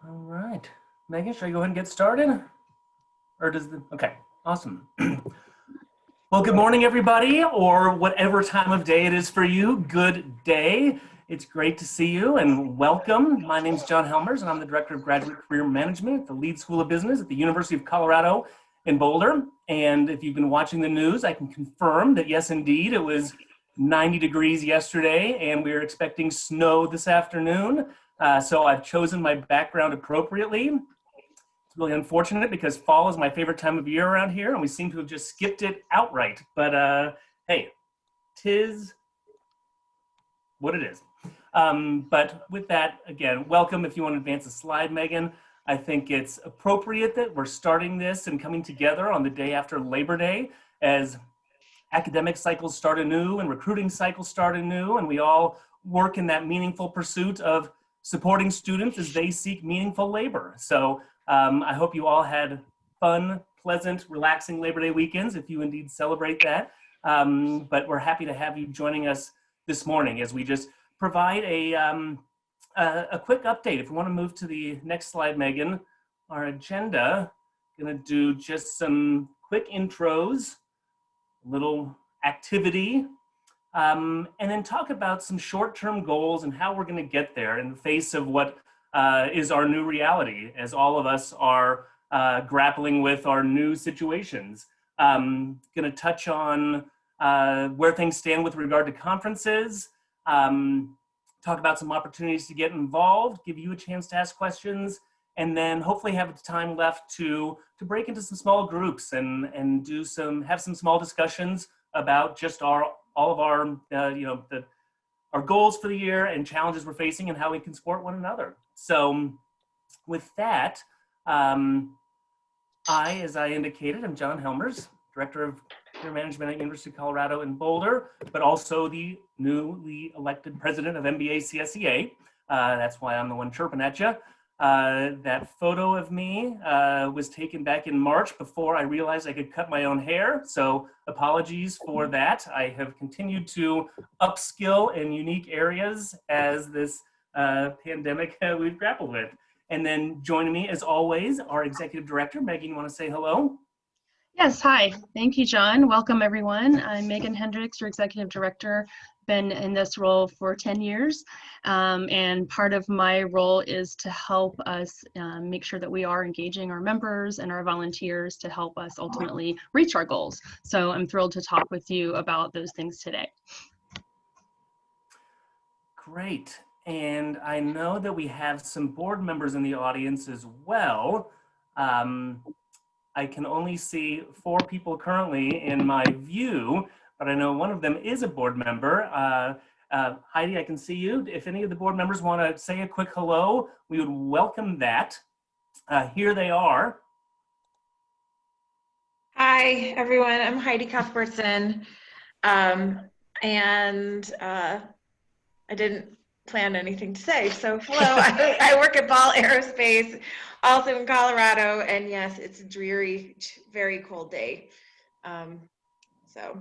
All right, Megan, should I go ahead and get started? Or does the, okay, awesome. Well, good morning, everybody, or whatever time of day it is for you. Good day. It's great to see you and welcome. My name is John Helmers, and I'm the Director of Graduate Career Management at the Leeds School of Business at the University of Colorado in Boulder. And if you've been watching the news, I can confirm that, yes, indeed, it was 90 degrees yesterday, and we're expecting snow this afternoon. So I've chosen my background appropriately. It's really unfortunate because fall is my favorite time of year around here, and we seem to have just skipped it outright. But hey, 'tis what it is. But with that, again, welcome. If you want to advance a slide, Megan, I think it's appropriate that we're starting this and coming together on the day after Labor Day as academic cycles start anew and recruiting cycles start anew, and we all work in that meaningful pursuit of supporting students as they seek meaningful labor. So I hope you all had fun, pleasant, relaxing Labor Day weekends, if you indeed celebrate that. But we're happy to have you joining us this morning as we just provide a quick update. If we want to move to the next slide, Megan, our agenda, gonna do just some quick intros, little activity, and then talk about some short-term goals and how we're going to get there in the face of what is our new reality as all of us are grappling with our new situations. Going to touch on where things stand with regard to conferences, talk about some opportunities to get involved, give you a chance to ask questions, and then hopefully have the time left to break into some small groups and have some small discussions about just all of our our goals for the year and challenges we're facing and how we can support one another. So with that, as I indicated, I'm John Helmers, Director of Career Management at University of Colorado in Boulder, but also the newly elected president of MBA CSEA. That's why I'm the one chirping at you. That photo of me was taken back in March before I realized I could cut my own hair. So apologies for that. I have continued to upskill in unique areas as this pandemic we've grappled with. And then joining me as always, our Executive Director, Megan, you want to say hello? Yes, hi. Thank you, John. Welcome, everyone. I'm Megan Hendricks, your Executive Director. Been in this role for 10 years, and part of my role is to help us make sure that we are engaging our members and our volunteers to help us ultimately reach our goals. So I'm thrilled to talk with you about those things today. Great. And I know that we have some board members in the audience as well. I can only see 4 people currently in my view, but I know one of them is a board member. Heidi, I can see you. If any of the board members want to say a quick hello, we would welcome that. Here they are. Hi, everyone. I'm Heidi Cuthbertson, and I didn't plan anything to say. So hello, I work at Ball Aerospace, also in Colorado, and yes, it's a dreary, very cold day. So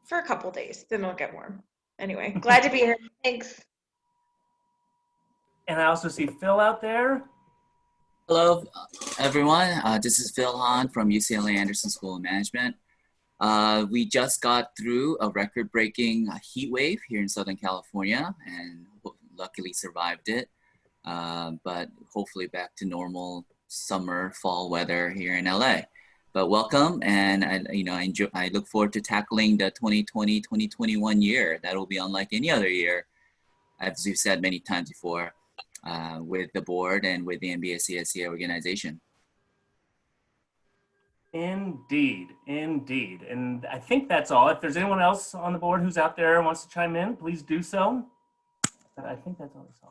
for a couple days, then it'll get warm. Anyway, glad to be here. Thanks. And I also see Phil out there. Hello, everyone. This is Phil Hahn from UCLA Anderson School of Management. We just got through a record-breaking heat wave here in Southern California and luckily survived it. But hopefully back to normal summer, fall weather here in LA. But welcome, and I look forward to tackling the 2020-2021 year. That will be unlike any other year, as we've said many times before, with the board and with the MBA-CSCA organization. Indeed, indeed. And I think that's all. If there's anyone else on the board who's out there and wants to chime in, please do so. But I think that's all I saw.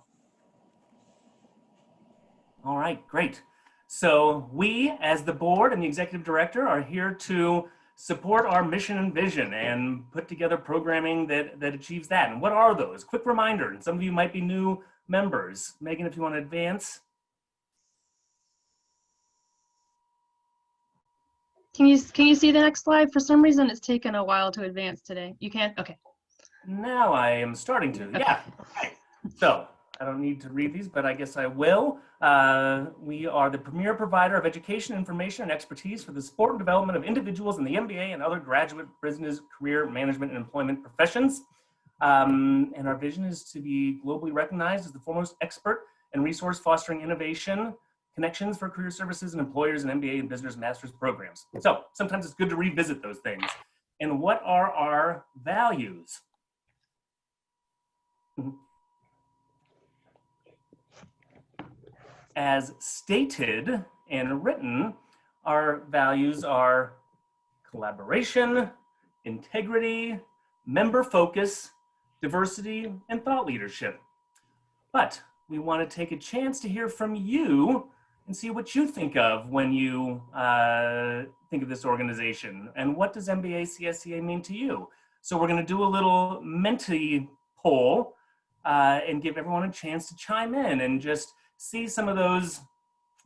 All right, great. So we, as the board and the executive director, are here to support our mission and vision and put together programming that achieves that. And what are those? Quick reminder, and some of you might be new members. Megan, if you want to advance. Can you see the next slide? For some reason, it's taken a while to advance today. You can? Okay. Now I am starting to, yeah. Okay. So I don't need to read these, but I guess I will. We are the premier provider of education, information, and expertise for the support and development of individuals in the MBA and other graduate business, career management, and employment professions. And our vision is to be globally recognized as the foremost expert and resource fostering innovation, connections for career services and employers in MBA and business master's programs. So sometimes it's good to revisit those things. And what are our values? As stated and written, our values are collaboration, integrity, member focus, diversity, and thought leadership. But we want to take a chance to hear from you and see what you think of when you think of this organization. And what does MBA-CSCA mean to you? So we're going to do a little Menti poll and give everyone a chance to chime in and just see some of those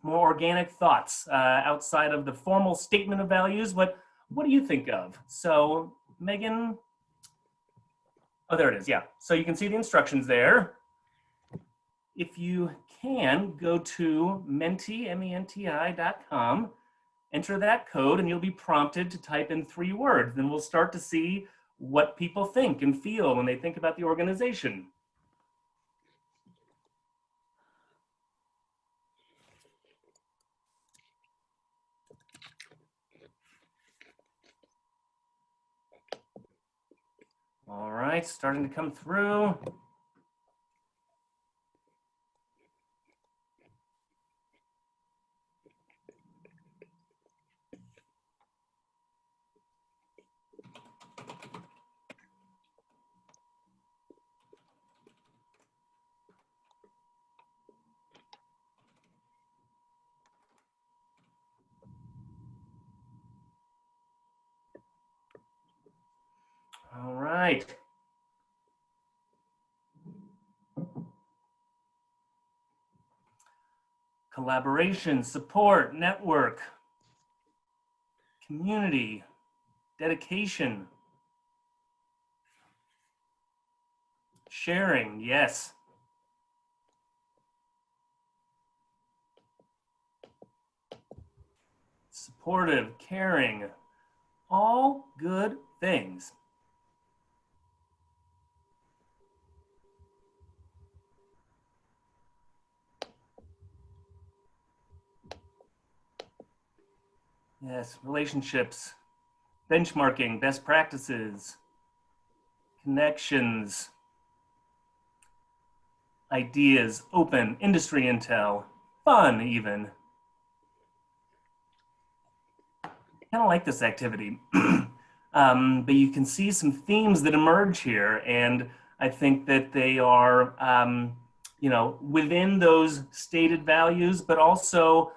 more organic thoughts outside of the formal statement of values. What do you think of? So Megan, oh, there it is, yeah. So you can see the instructions there. If you can, go to menti.com, enter that code, and you'll be prompted to type in 3 words. Then we'll start to see what people think and feel when they think about the organization. All right, starting to come through. All right. Collaboration, support, network, community, dedication, sharing, yes. Supportive, caring, all good things. Yes, relationships, benchmarking, best practices, connections, ideas, open, industry intel, fun even. I kind of like this activity, but you can see some themes that emerge here, and I think that they are, within those stated values, but also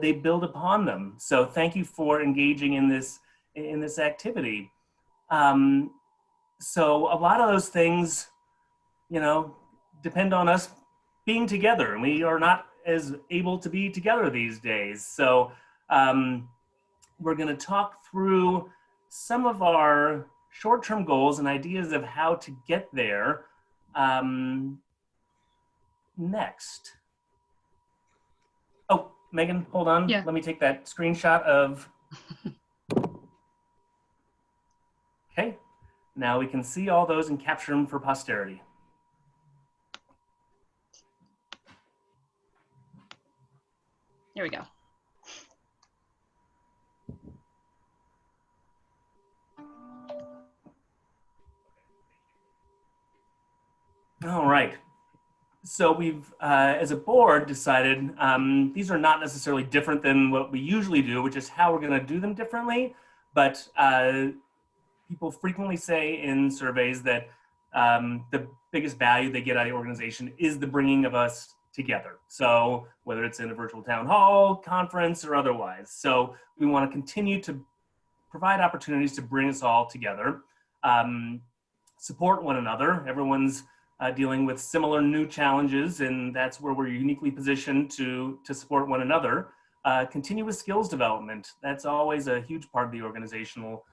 they build upon them. So thank you for engaging in this activity. So a lot of those things, depend on us being together, and we are not as able to be together these days. So we're going to talk through some of our short-term goals and ideas of how to get there. next. Oh, Megan, hold on. Yeah. Let me take that screenshot of. Okay, now we can see all those and capture them for posterity. There we go. All right. So we've, as a board, decided these are not necessarily different than what we usually do, which is how we're going to do them differently. But people frequently say in surveys that the biggest value they get out of the organization is the bringing of us together. So whether it's in a virtual town hall, conference, or otherwise. So we want to continue to provide opportunities to bring us all together, support one another. Everyone's dealing with similar new challenges, and that's where we're uniquely positioned to support one another. Continuous skills development, that's always a huge part of the organizational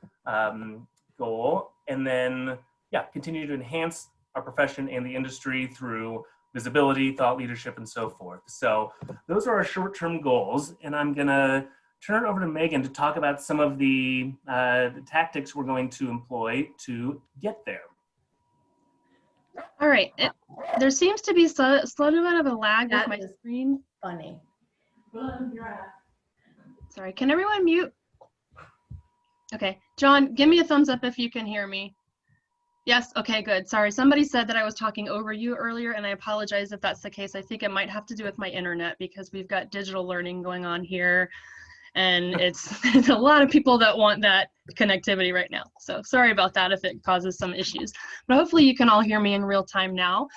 goal. And then, yeah, continue to enhance our profession and the industry through visibility, thought leadership, and so forth. So those are our short-term goals, and I'm gonna turn it over to Megan to talk about some of the tactics we're going to employ to get there. All right. There seems to be a little bit of a lag with That my is screen. funny. Sorry, can everyone mute? Okay, John, give me a thumbs up if you can hear me. Yes, okay, good. Sorry, somebody said that I was talking over you earlier, and I apologize if that's the case. I think it might have to do with my internet because we've got digital learning going on here, and it's a lot of people that want that connectivity right now. So sorry about that if it causes some issues, but hopefully you can all hear me in real time now.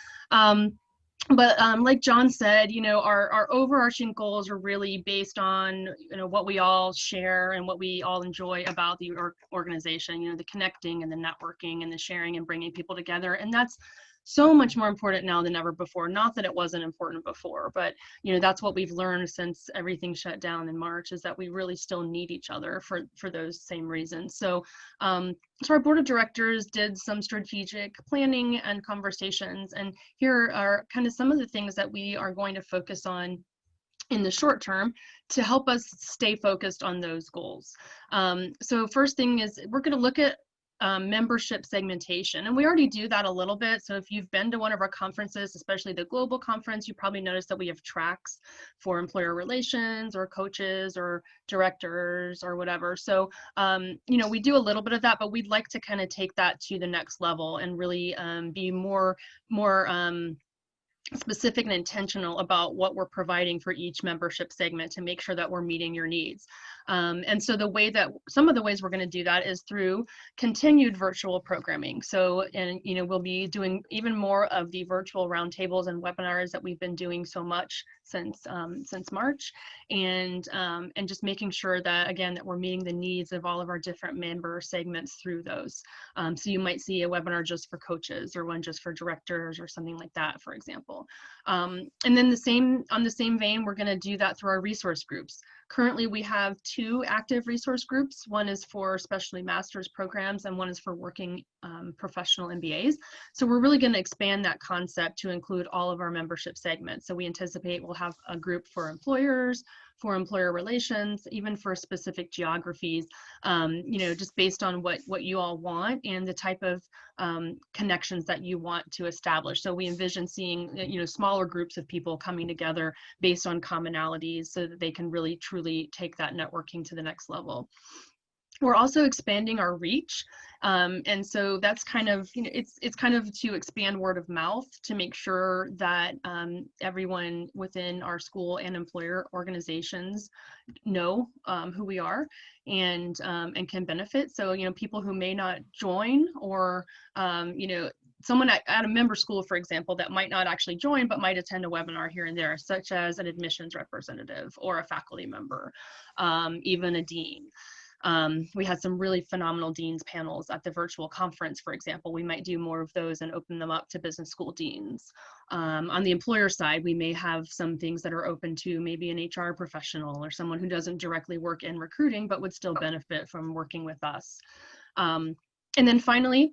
But like John said, you know, our overarching goals are really based on, you know, what we all share and what we all enjoy about the organization, you know, the connecting and the networking and the sharing and bringing people together. And that's so much more important now than ever before. Not that it wasn't important before, but, you know, that's what we've learned since everything shut down in March, is that we really still need each other for those same reasons. So, so our board of directors did some strategic planning and conversations, and here are kind of some of the things that we are going to focus on in the short term to help us stay focused on those goals. So first thing is we're going to look at membership segmentation, and we already do that a little bit. So if you've been to one of our conferences, especially the global conference, you probably noticed that we have tracks for employer relations or coaches or directors or whatever. So you know, we do a little bit of that, but we'd like to kind of take that to the next level and really be more specific and intentional about what we're providing for each membership segment to make sure that we're meeting your needs. And so the way that, some of the ways we're going to do that is through continued virtual programming. So, and you know, we'll be doing even more of the virtual roundtables and webinars that we've been doing so much since March, and just making sure that, again, that we're meeting the needs of all of our different member segments through those. So you might see a webinar just for coaches or one just for directors or something like that, for example. And then on the same vein, we're going to do that through our resource groups. Currently, we have 2 active resource groups. One is for especially master's programs, and one is for working professional MBAs. So we're really going to expand that concept to include all of our membership segments. So we anticipate we'll have a group for employers, for employer relations, even for specific geographies, you know, just based on what you all want and the type of connections that you want to establish. So we envision seeing, you know, smaller groups of people coming together based on commonalities so that they can really truly take that networking to the next level. We're also expanding our reach. And so that's kind of, you know, it's kind of to expand word of mouth to make sure that everyone within our school and employer organizations know who we are and can benefit. So, you know, people who may not join, or, you know, someone at a member school, for example, that might not actually join, but might attend a webinar here and there, such as an admissions representative or a faculty member, even a dean. We had some really phenomenal deans panels at the virtual conference, for example. We might do more of those and open them up to business school deans. On the employer side, we may have some things that are open to maybe an HR professional or someone who doesn't directly work in recruiting, but would still benefit from working with us. And then finally,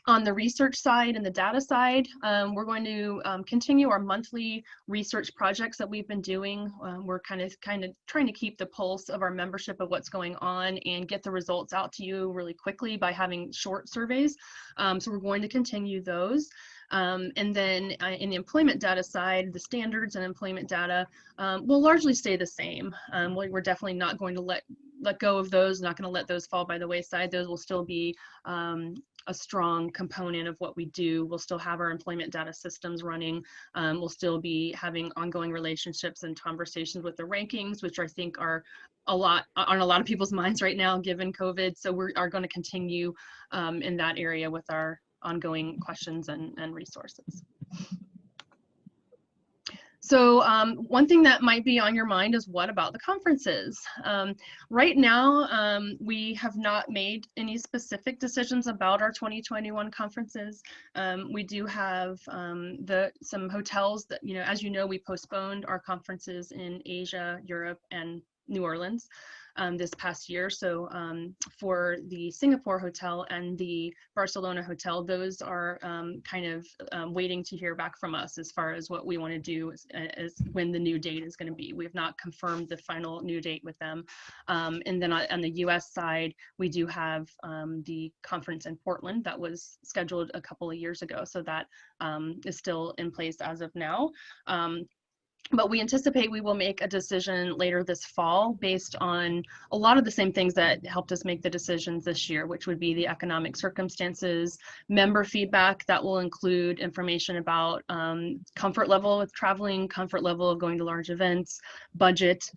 On the research side and the data side, we're going to continue our monthly research projects that we've been doing. We're kind of trying to keep the pulse of our membership of what's going on and get the results out to you really quickly by having short surveys. So we're going to continue those. And then in the employment data side, the standards and employment data will largely stay the same. We're definitely not going to let go of those, not going to let those fall by the wayside. Those will still be a strong component of what we do. We'll still have our employment data systems running. We'll still be having ongoing relationships and conversations with the rankings, which I think are on a lot of people's minds right now given COVID. So we are going to continue in that area with our ongoing questions and resources. So one thing that might be on your mind is, what about the conferences? Right now, we have not made any specific decisions about our 2021 conferences. We do have some hotels that, as you know, we postponed our conferences in Asia, Europe, and New Orleans this past year. So for the Singapore hotel and the Barcelona hotel, those are kind of waiting to hear back from us as far as what we want to do as when the new date is going to be. We have not confirmed the final new date with them. And then on the US side, we do have the conference in Portland that was scheduled a couple of years ago. So that is still in place as of now. But we anticipate we will make a decision later this fall based on a lot of the same things that helped us make the decisions this year, which would be the economic circumstances, member feedback that will include information about comfort level with traveling, comfort level of going to large events, budget,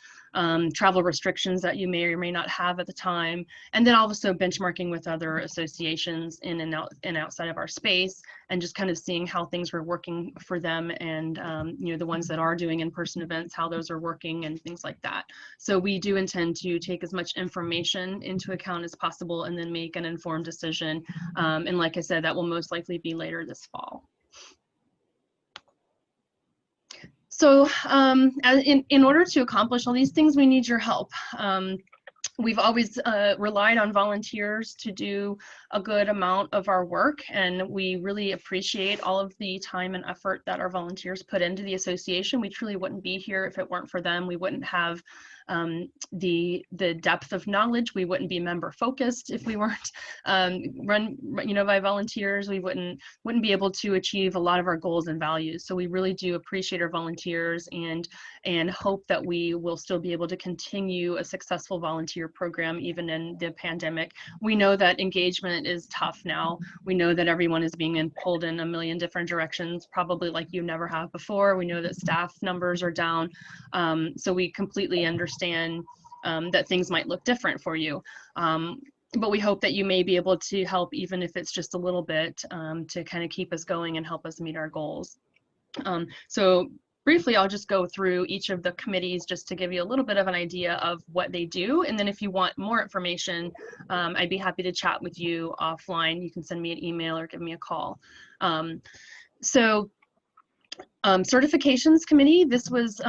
travel restrictions that you may or may not have at the time, and then also benchmarking with other associations in and outside of our space, and just kind of seeing how things were working for them, and the ones that are doing in-person events, how those are working and things like that. So we do intend to take as much information into account as possible and then make an informed decision. And like I said, that will most likely be later this fall. So in order to accomplish all these things, we need your help. We've always relied on volunteers to do a good amount of our work, and we really appreciate all of the time and effort that our volunteers put into the association. We truly wouldn't be here if it weren't for them. We wouldn't have the depth of knowledge. We wouldn't be member focused if we weren't run by volunteers. We wouldn't be able to achieve a lot of our goals and values. So we really do appreciate our volunteers and hope that we will still be able to continue a successful volunteer program even in the pandemic. We know that engagement is tough now. We know that everyone is being pulled in a million different directions, probably like you never have before. We know that staff numbers are down. So we completely understand that things might look different for you. But we hope that you may be able to help, even if it's just a little bit, to kind of keep us going and help us meet our goals. So briefly, I'll just go through each of the committees just to give you a little bit of an idea of what they do. And then if you want more information, I'd be happy to chat with you offline. You can send me an email or give me a call. Certifications committee, this is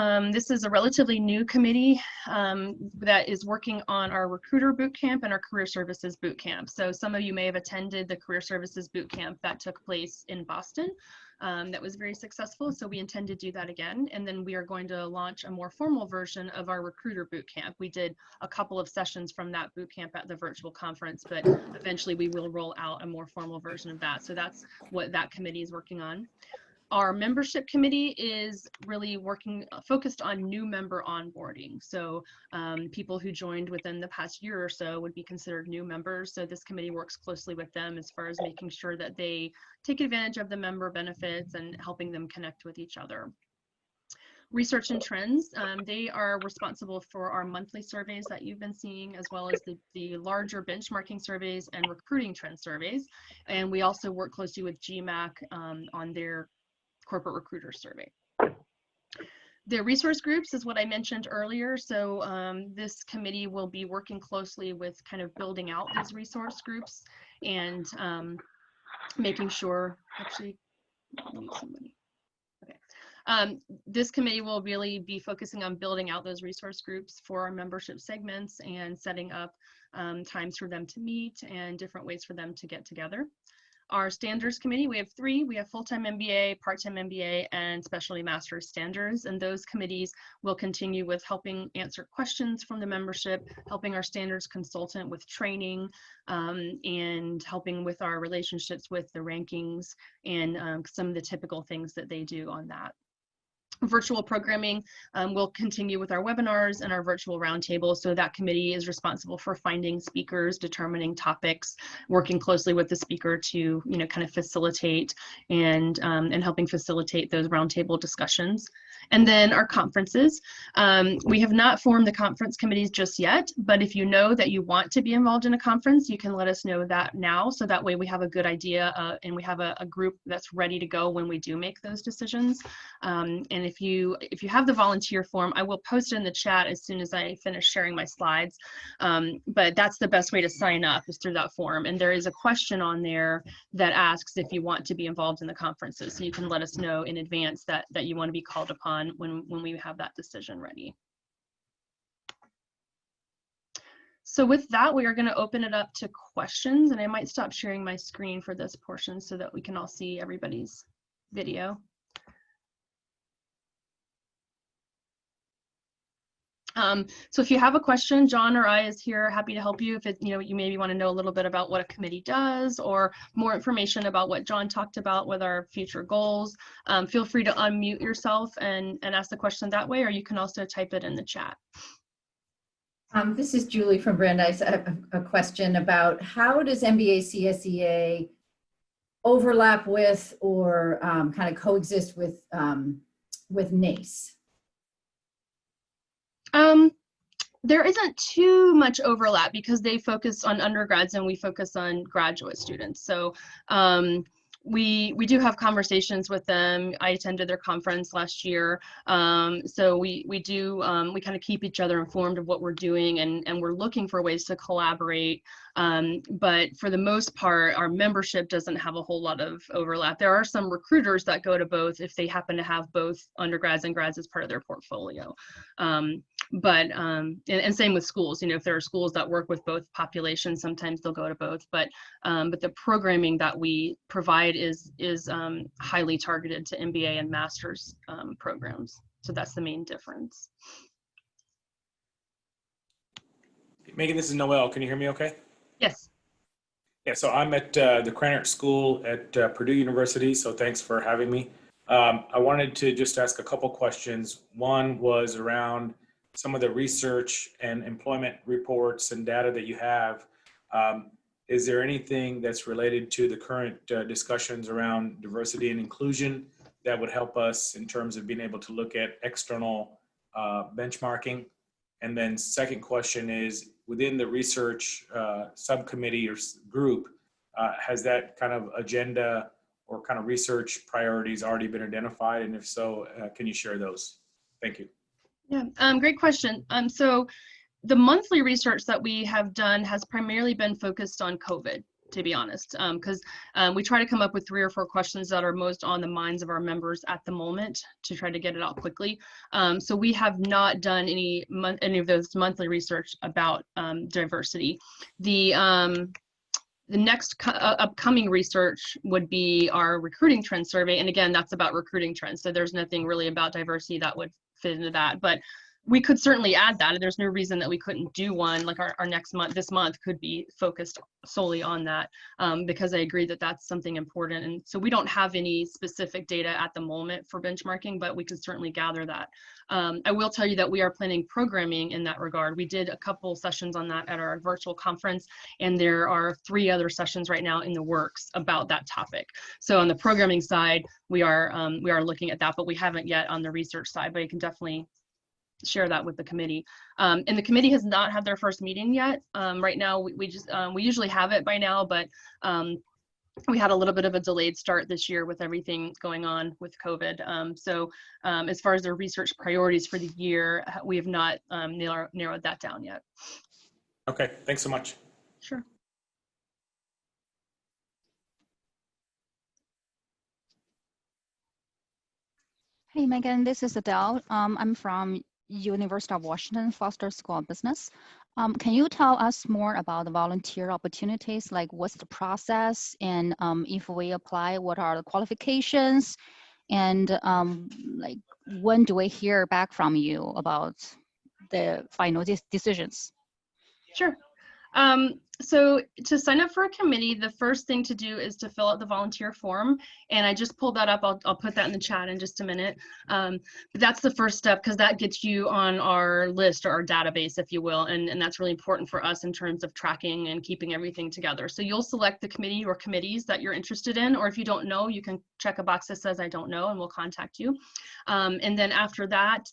a relatively new committee that is working on our recruiter boot camp and our career services boot camp. So some of you may have attended the career services boot camp that took place in Boston. That was very successful, so we intend to do that again. And then we are going to launch a more formal version of our recruiter boot camp. We did a couple of sessions from that boot camp at the virtual conference, but eventually we will roll out a more formal version of that. So that's what that committee is working on. Our membership committee is really focused on new member onboarding. So people who joined within the past year or so would be considered new members. So this committee works closely with them as far as making sure that they take advantage of the member benefits and helping them connect with each other. Research and trends, they are responsible for our monthly surveys that you've been seeing, as well as the larger benchmarking surveys and recruiting trend surveys. And we also work closely with GMAC on their corporate recruiter survey. The resource groups is what I mentioned earlier. So this committee will be working closely with kind of building out these resource groups and making sure, actually, mute somebody. Okay. This committee will really be focusing on building out those resource groups for our membership segments and setting up times for them to meet and different ways for them to get together. our standards committee. We have three. We have full-time MBA, part-time MBA, and specialty master's standards. And those committees will continue with helping answer questions from the membership, helping our standards consultant with training, and helping with our relationships with the rankings and some of the typical things that they do on that. Virtual programming will continue with our webinars and our virtual roundtable. So that committee is responsible for finding speakers, determining topics, working closely with the speaker to, kind of facilitate and helping facilitate those roundtable discussions. And then our conferences. We have not formed the conference committees just yet, but if you know that you want to be involved in a conference, you can let us know that now. So that way we have a good idea and we have a group that's ready to go when we do make those decisions. And if you have the volunteer form, I will post it in the chat as soon as I finish sharing my slides. But that's the best way to sign up, is through that form. And there is a question on there that asks if you want to be involved in the conferences. So you can let us know in advance that you want to be called upon when we have that decision ready. So with that, we are going to open it up to questions, and I might stop sharing my screen for this portion so that we can all see everybody's video. So if you have a question, John or I is here, happy to help you. If you maybe want to know a little bit about what a committee does, or more information about what John talked about with our future goals, feel free to unmute yourself and ask the question that way, or you can also type it in the chat. This is Julie from Brandeis. I have a question about how does MBA CSEA overlap with or kind of coexist with NACE? There isn't too much overlap because they focus on undergrads and we focus on graduate students. So we do have conversations with them. I attended their conference last year. So we kind of keep each other informed of what we're doing, and we're looking for ways to collaborate. But for the most part, our membership doesn't have a whole lot of overlap. There are some recruiters that go to both if they happen to have both undergrads and grads as part of their portfolio. And same with schools. If there are schools that work with both populations, sometimes they'll go to both. But the programming that we provide is highly targeted to MBA and master's programs. So that's the main difference. Megan, this is Noel. Can you hear me okay? Yes. Yeah, so I'm at the Krannert School at Purdue University, so thanks for having me. I wanted to just ask a couple questions. One was around some of the research and employment reports and data that you have. Is there anything that's related to the current discussions around diversity and inclusion that would help us in terms of being able to look at external benchmarking? And then second question is, within the research subcommittee or group, has that kind of agenda or kind of research priorities already been identified? And if so, can you share those? Thank you. Yeah, great question. So the monthly research that we have done has primarily been focused on COVID, to be honest, because we try to come up with 3 or 4 questions that are most on the minds of our members at the moment to try to get it out quickly. So we have not done any of those monthly research about diversity. The next upcoming research would be our recruiting trend survey. And again, that's about recruiting trends. So there's nothing really about diversity that would fit into that. But we could certainly add that. There's no reason that we couldn't do one. Like our next month, this month could be focused solely on that, because I agree that that's something important. And so we don't have any specific data at the moment for benchmarking, but we could certainly gather that. I will tell you that we are planning programming in that regard. We did a couple sessions on that at our virtual conference, and there are 3 other sessions right now in the works about that topic. So on the programming side, we are looking at that, but we haven't yet on the research side, but you can definitely share that with the committee. And the committee has not had their first meeting yet. Right now, we usually have it by now, but we had a little bit of a delayed start this year with everything going on with COVID. So as far as the research priorities for the year, we have not narrowed that down yet. Okay, thanks so much. Sure. Hey, Megan, this is Adele. I'm from University of Washington Foster School of Business. Can you tell us more about the volunteer opportunities? Like what's the process, and if we apply, what are the qualifications? And like when do we hear back from you about the final decisions? Sure. So to sign up for a committee, the first thing to do is to fill out the volunteer form. And I just pulled that up. I'll put that in the chat in just a minute. But that's the first step, because that gets you on our list or our database, if you will. And that's really important for us in terms of tracking and keeping everything together. So you'll select the committee or committees that you're interested in, or if you don't know, you can check a box that says I don't know, and we'll contact you. And then after that,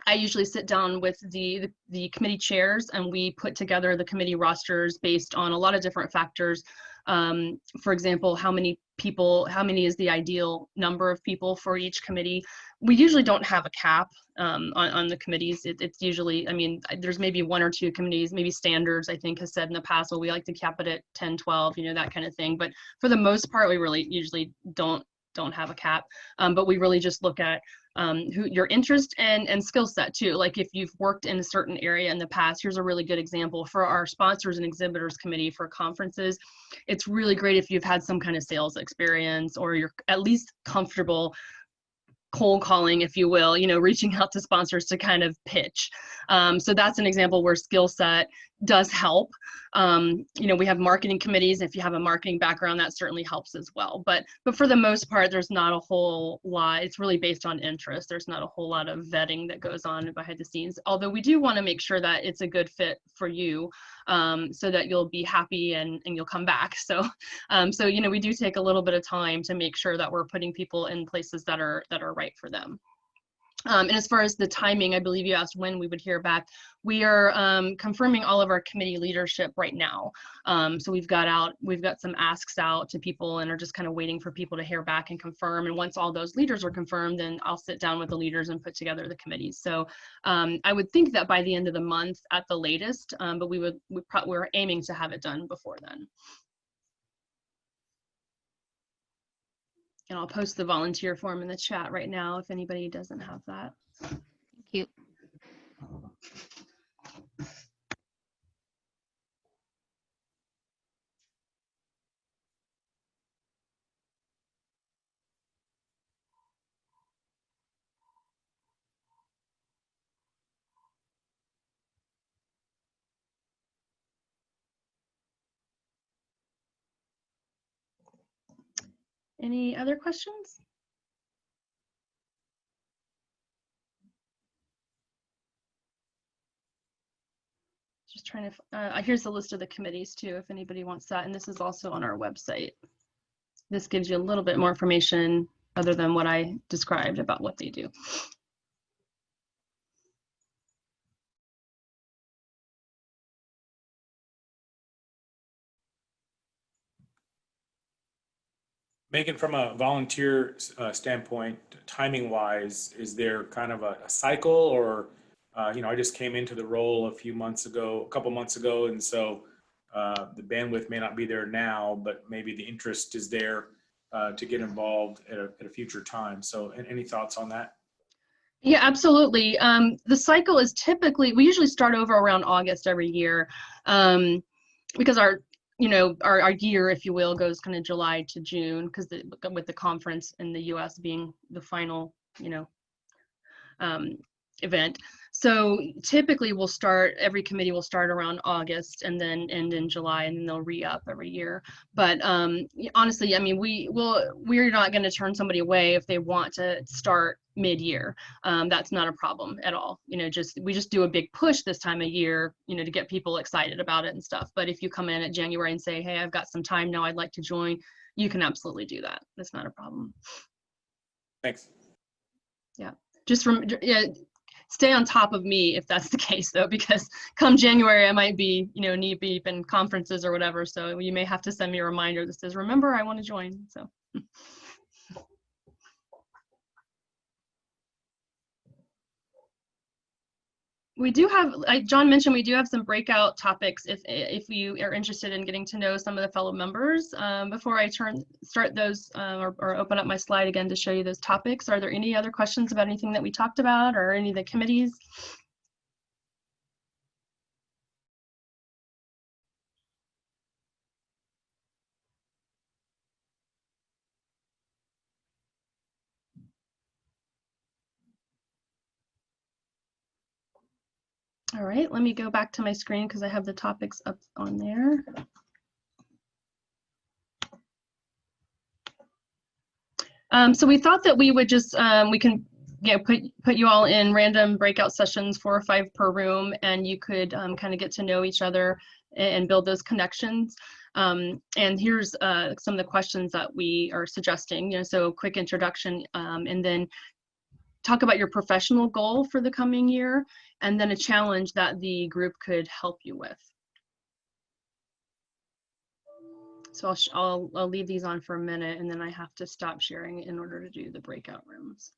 I usually sit down with the committee chairs, and we put together the committee rosters based on a lot of different factors. For example, how many is the ideal number of people for each committee? We usually don't have a cap on the committees. It's usually, I mean, there's maybe one or two committees, maybe standards, I think, has said in the past, well, we like to cap it at 10, 12, you know, that kind of thing. But for the most part, we really usually don't have a cap. But we really just look at who your interest and skill set too. Like if you've worked in a certain area in the past, here's a really good example for our sponsors and exhibitors committee for conferences. It's really great if you've had some kind of sales experience, or you're at least comfortable cold calling, if you will, you know, reaching out to sponsors to kind of pitch. So that's an example where skill set does help. You know, we have marketing committees. If you have a marketing background, that certainly helps as well. But for the most part, there's not a whole lot. It's really based on interest. There's not a whole lot of vetting that goes on behind the scenes. Although we do want to make sure that it's a good fit for you, so that you'll be happy and you'll come back. So, you know, we do take a little bit of time to make sure that we're putting people in places that are right for them. And as far as the timing, I believe you asked when we would hear back. We are confirming all of our committee leadership right now. So we've got some asks out to people, and are just kind of waiting for people to hear back and confirm. And once all those leaders are confirmed, then I'll sit down with the leaders and put together the committees. So I would think that by the end of the month at the latest, but we're aiming to have it done before then. And I'll post the volunteer form in the chat right now if anybody doesn't have that. Thank you. Any other questions? Just trying to, here's the list of the committees too, if anybody wants that. And this is also on our website. This gives you a little bit more information other than what I described about what they do. Megan, from a volunteer standpoint, timing wise, is there kind of a cycle, or you know, I just came into the role a couple months ago, and so the bandwidth may not be there now, but maybe the interest is there to get involved at a future time. So any thoughts on that? Yeah, absolutely. The cycle is typically, we usually start over around August every year, because our year, if you will, goes kind of July to June, because with the conference in the US being the final, event. So typically every committee will start around August and then end in July, and then they'll re-up every year. But honestly, I mean, we're not going to turn somebody away if they want to start mid-year. That's not a problem at all. We just do a big push this time of year, to get people excited about it and stuff. But if you come in at January and say, hey, I've got some time now, I'd like to join, you can absolutely do that. That's not a problem. Thanks. Yeah. Stay on top of me if that's the case, though, because come January I might be, knee deep in conferences or whatever. So you may have to send me a reminder that says, remember, I want to join. So. We do have, like John mentioned, we do have some breakout topics if you are interested in getting to know some of the fellow members. Before I start those or open up my slide again to show you those topics, are there any other questions about anything that we talked about or any of the committees? All right, let me go back to my screen because I have the topics up on there. So we thought that we would just, we can put you all in random breakout sessions, 4 or 5 per room, and you could kind of get to know each other and build those connections. And here's some of the questions that we are suggesting, so quick introduction, and then talk about your professional goal for the coming year, and then a challenge that the group could help you with. So I'll leave these on for a minute, and then I have to stop sharing in order to do the breakout rooms.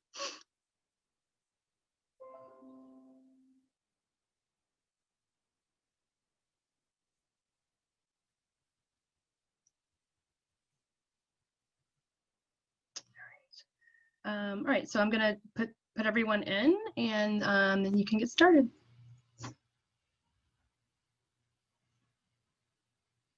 All right, so I'm gonna put everyone in, and then you can get started.